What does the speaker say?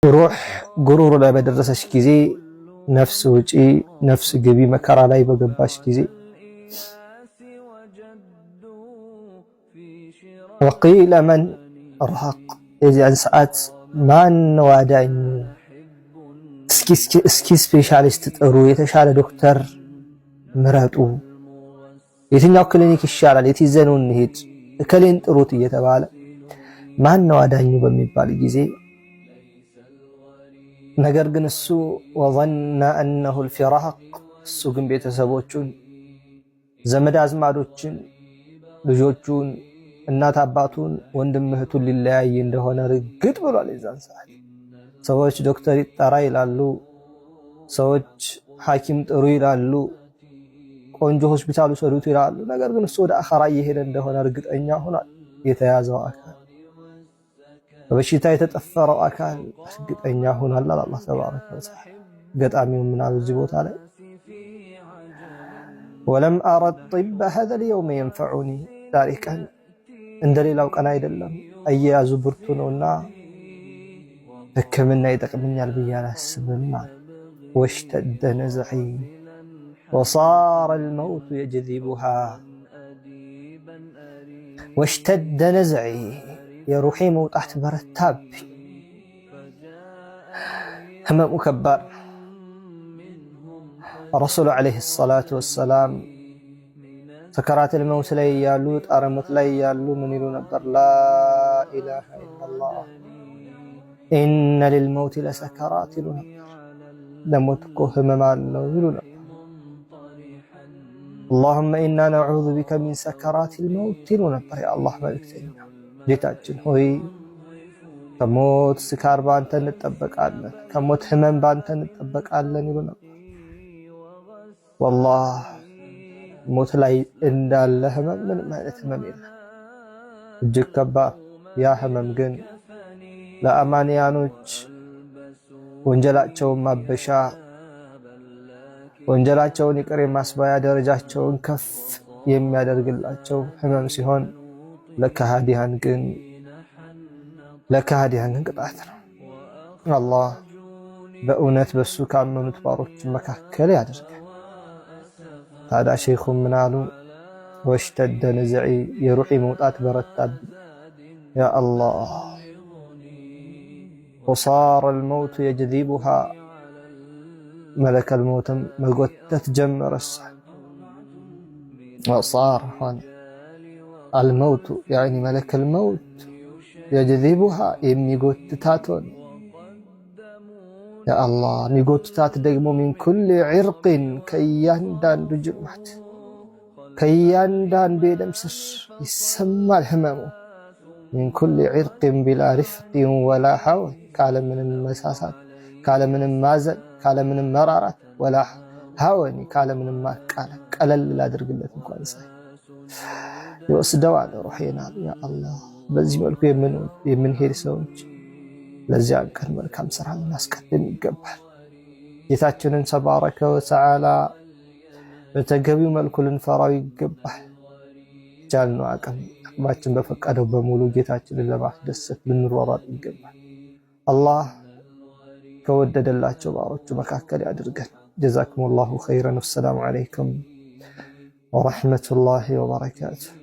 ሩህ ጉሩር ላይ በደረሰች ጊዜ ነፍስ ውጪ ነፍስ ግቢ መከራ ላይ በገባች ጊዜ ወቂለ መን ራቅ የዚያን ሰዓት ማን ዋዳኝ እስኪ ስፔሻሊስት ጥሩ የተሻለ ዶክተር ምረጡ የትኛው ክሊኒክ ይሻላል የት ይዘነው እንሂድ እከሌን ጥሩት እየተባለ ማን ዋዳኙ በሚባል ጊዜ ነገር ግን እሱ ወظن انه الفراق እሱ ግን ቤተሰቦቹን ዘመድ አዝማዶችን ልጆቹን እናት አባቱን ወንድም እህቱን ሊለያይ እንደሆነ ርግጥ ብሏል። የዛን ሰዓት ሰዎች ዶክተር ይጣራ ይላሉ፣ ሰዎች ሐኪም ጥሩ ይላሉ፣ ቆንጆ ሆስፒታል ወሰዱት ይላሉ። ነገር ግን እሱ ወደ አኺራ እየሄደ እንደሆነ እርግጠኛ ሆኗል። የተያዘው አካል በበሽታ የተጠፈረው አካል እርግጠኛ ሆኗል። አላህ ተባረከ ወተዓላ ገጣሚው ምን አለ እዚህ ቦታ ላይ ወለም አረ الطب هذا اليوم ينفعني ዛሬ ቀን እንደሌላው ቀን አይደለም አያያዙ ብርቱ ነውና ሕክምና ይጠቅመኛል ብዬ አላስብም። واشتد نزعي وصار الموت يجذبها واشتد نزعي የሩሂ መውጣት በረታብኝ። ህመሙ ከባድ። ረሱሉ ዓለይሂ ሰላቱ ወሰላም ሰከራተል መውት ላይ ያሉ ጣረ ሞት ላይ ያሉ ምን ይሉ ነበር? ላ ኢላሃ ኢለላህ ኢነ ሊልመውት ለሰከራት ይሉ ነበር። ለሞት እኮ ህመም አለው ይሉ ነበር። አላሁመ ኢና ነዑዙ ቢከ ሚን ሰከራቲል መውት ይሉ ነበር። የአላህ መልእክተኛ ጌታችን ሆይ ከሞት ስካር ባንተ እንጠበቃለን፣ ከሞት ህመም ባንተ እንጠበቃለን ይሉ ነበር። ወላሂ ሞት ላይ እንዳለ ህመም ምንም አይነት ህመም የለም፣ እጅግ ከባድ። ያ ህመም ግን ለአማንያኖች ወንጀላቸውን ማበሻ፣ ወንጀላቸውን ይቅር የማስባያ፣ ደረጃቸውን ከፍ የሚያደርግላቸው ህመም ሲሆን ለከሃዲያን ግን ቅጣት ነው። አላህ በእውነት በሱ ካመኑት ባሮች መካከል ያደርጋል። ታዲያ ሼኹ ምን አሉ? ወሽተደ ነዝዒ የሩሂ መውጣት በረታብኝ። ያ አላህ ወሳረ አልመውቱ የጅዚቡሃ መለከል መውትም መጎተት ጀመረሳ ወሳር ሆነ አልመውቱ ያኒ መለከል መውት የጅዚቡሃ የሚጎትታት ሆነ። ያ አላህ የሚጎትታት ደግሞ ሚን ኩል ዒርቅን ከእያንዳንዱ ጅማት ከእያንዳንዱ የደም ስር ይሰማል ህመሙ። ሚን ኩል ዒርቅን ቢላ ሪፍቅን ወላ ሐወን ካለምንም መሳሳት ካለምንም ማዘን ካለምንም መራራት ወላ ሐወን ካለምንም ማቃለል ቀለል ላድርግለት እንኳን ሳይ ይወስደዋል ሩሂና። ያ አላህ በዚህ መልኩ የምንሄድ ሰዎች ለዚያ ቀን መልካም ስራ ልናስቀድም ይገባል። ጌታችንን ተባረከ ወተዓላ በተገቢው መልኩ ልንፈራው ይገባል። ቻልነው አቅማችን በፈቀደው በሙሉ ጌታችንን ለማስደሰት ልንሯሯጥ ይገባል። አላህ ከወደደላቸው ባሮቹ መካከል ያድርገን። ጀዛኩሙላሁ ኸይረን። ወሰላሙ ዐለይኩም ወረሕመቱላሂ ወበረካቱሁ።